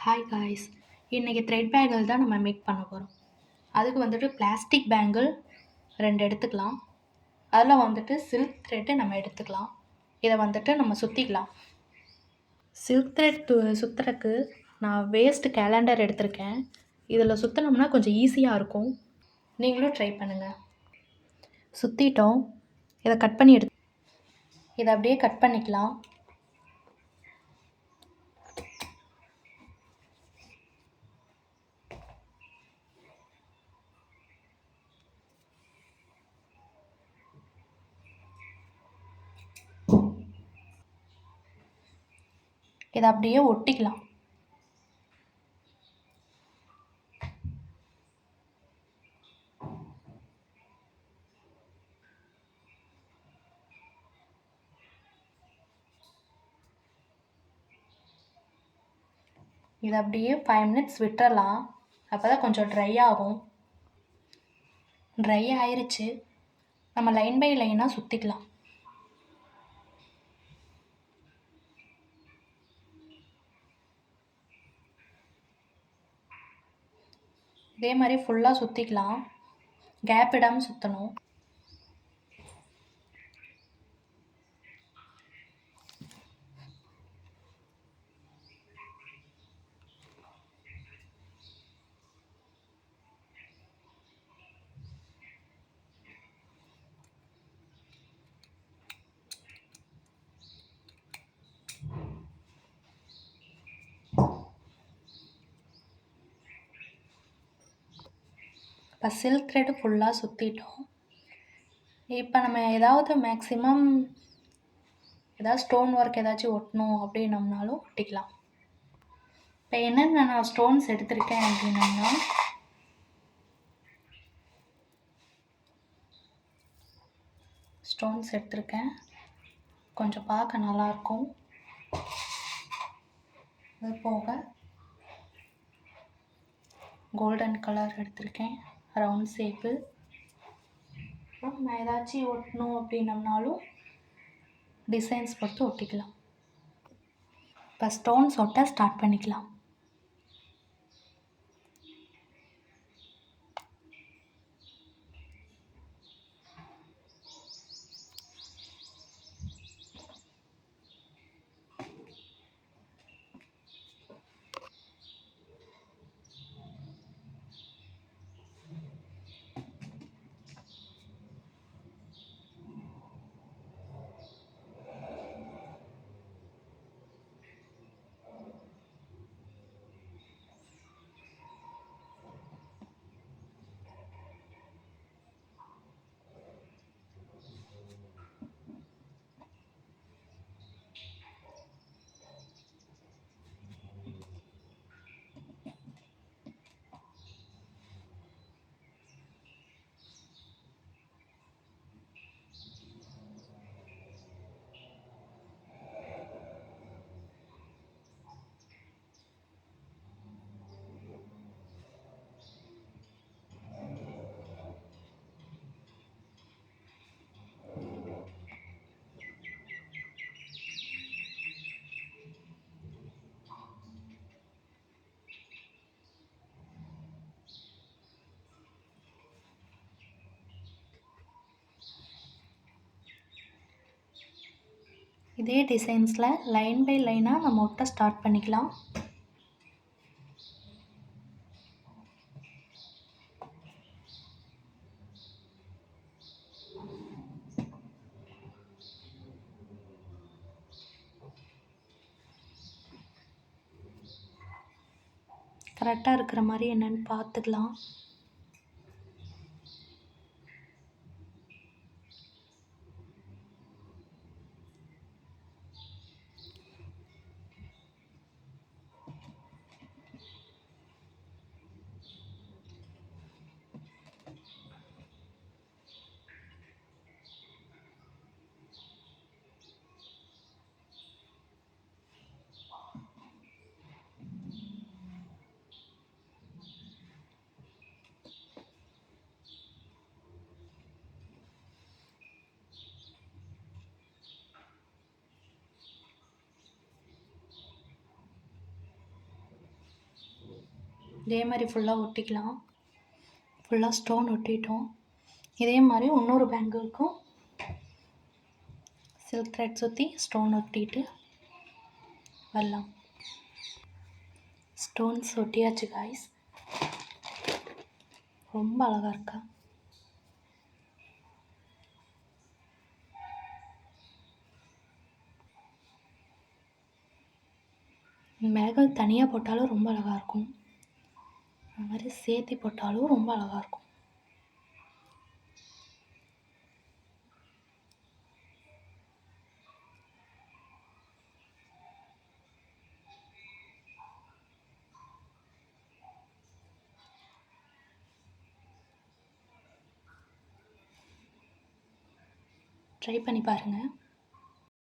Hi guys, இன்றைக்கி thread bangle தான் நம்ம மேக் பண்ண போகிறோம். அதுக்கு வந்துட்டு பிளாஸ்டிக் பேங்கிள் 2 எடுத்துக்கலாம். அதில் வந்துட்டு சில்க் த்ரெட்டு நம்ம எடுத்துக்கலாம். இதை வந்துட்டு நம்ம சுற்றிக்கலாம். சில்க் த்ரெட் சுற்றுறக்கு நான் வேஸ்ட் கேலண்டர் எடுத்திருக்கேன். இதில் சுற்றினோம்னா கொஞ்சம் ஈஸியாக இருக்கும். நீங்களும் ட்ரை பண்ணுங்கள். சுற்றிட்டோம். இதை கட் பண்ணி இதை அப்படியே கட் பண்ணிக்கலாம். இதை அப்படியே ஒட்டிக்கலாம். இதை அப்படியே 5 மினிட்ஸ் விட்டுறலாம். அப்போ தான் கொஞ்சம் ட்ரை ஆகும். ட்ரை ஆயிருச்சு. நம்ம லைன் பை லைனாக சுற்றிக்கலாம். இதே மாதிரி ஃபுல்லாக சுற்றிக்கலாம். கேப் விடாமல் சுற்றணும். இப்போ சில்க் த்ரெட்டு ஃபுல்லாக சுற்றிட்டோம். இப்போ நம்ம ஏதாவது மேக்ஸிமம் ஏதாவது ஸ்டோன் ஒர்க் ஏதாச்சும் ஒட்டணும் அப்படின்னம்னாலும் ஒட்டிக்கலாம். இப்போ என்னென்ன நான் ஸ்டோன்ஸ் எடுத்திருக்கேன் அப்படின்னம்னா, ஸ்டோன்ஸ் எடுத்திருக்கேன். கொஞ்சம் பார்க்க நல்லாயிருக்கும். அது போக கோல்டன் கலர் எடுத்திருக்கேன், ரவுண்ட் ஷேப்பு. அப்புறம் நம்ம ஏதாச்சும் ஒட்டணும் அப்படின்னம்னாலும் டிசைன்ஸ் பொறுத்து ஒட்டிக்கலாம். இப்போ ஸ்டோன்ஸ் ஒட்ட ஸ்டார்ட் பண்ணிக்கலாம். இதே டிசைன்ஸில் லைன் பை லைனாக நம்ம ஒட்ட ஸ்டார்ட் பண்ணிக்கலாம். கரெக்டாக இருக்கிற மாதிரி என்னென்னு பார்த்துக்கலாம். இதே மாதிரி ஃபுல்லாக ஒட்டிக்கலாம். ஃபுல்லாக ஸ்டோன் ஒட்டிட்டோம். இதே மாதிரி இன்னொரு பேங்கிள்க்கும் சில்க் த்ரெட் சுற்றி ஸ்டோன் ஒட்டிட்டு வரலாம். ஸ்டோன்ஸ் ஒட்டியாச்சு காய்ஸ். ரொம்ப அழகாக இருக்கா? மிளகு தனியாக போட்டாலும் ரொம்ப அழகாக இருக்கும். அது மாதிரி சேர்த்து போட்டாலும் ரொம்ப அழகாக இருக்கும். ட்ரை பண்ணி பாருங்கள்.